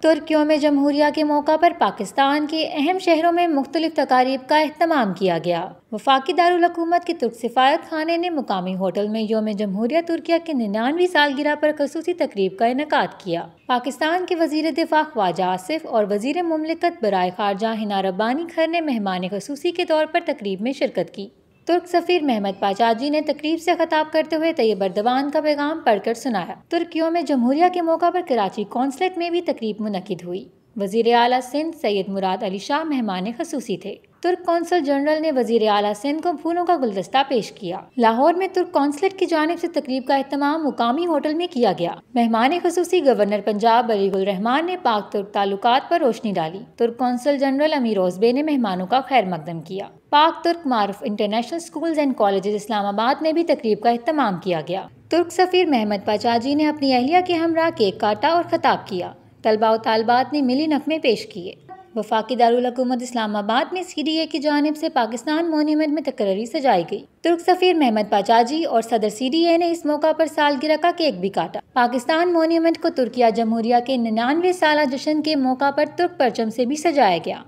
तुर्क यौम जमहूरिया के मौका पर पाकिस्तान के अहम शहरों में मुख्तलिफ तकारीब का एहतमाम किया गया। वफाकी दारुल हुकूमत के तुर्क सिफारत खाने ने मुकामी होटल में यौम जमहूरिया तुर्किया की 99वीं सालगिरह पर खसूसी तकरीब का इनेकाद किया। पाकिस्तान के वजीर दिफा ख्वाजा आसिफ और वजीर मुमलिकत बराए खारजा हिना रब्बानी खर ने मेहमान खसूसी के तौर पर तकरीब में शिरकत की। तुर्क सफीर महमद पाचाजी ने तकरीब से खिताब करते हुए तैयब अर्दवान का पैगाम पढ़कर सुनाया। तुर्क यौम जमहूरिया के मौका पर कराची कौंसलेट में भी तकरीब मुनक्किद हुई। वजीर आला सिंध सैयद मुराद अली शाह मेहमान खसूसी थे। तुर्क कौंसल जनरल ने वजीर आला सिंध को फूलों का गुलदस्ता पेश किया। लाहौर में तुर्क कौंसलेट की जानिब से तकरीब का एहतमाम मुकामी होटल में किया गया। मेहमान खसूसी गवर्नर पंजाब अलीगुल रहमान ने पाक तुर्क ताल्लुकात पर रोशनी डाली। तुर्क कौंसल जनरल अमीर ओज़बे ने मेहमानों का खैर मकदम किया। Pak Turk Maarif international schools and colleges Islamabad में भी तकरीब का एहतमाम किया गया। तुर्क सफीर महमद पाचाजी ने अपनी अहलिया के हमरा केक काटा और खिताब किया। तलबा और तालबात ने मिली नगमे पेश किए। वफाकी दारुल हुकूमत इस्लामाबाद में CDA की जानिब से पाकिस्तान मोन्यूमेंट में तकरीर सजाई गई। तुर्क सफीर महमद पाचाजी और सदर CDA ने इस मौका पर सालगिरह का केक भी काटा। पाकिस्तान मोन्यूमेंट को तुर्किया जमहूरिया के 99वें साला जश्न के मौका पर तुर्क परचम से भी सजाया गया।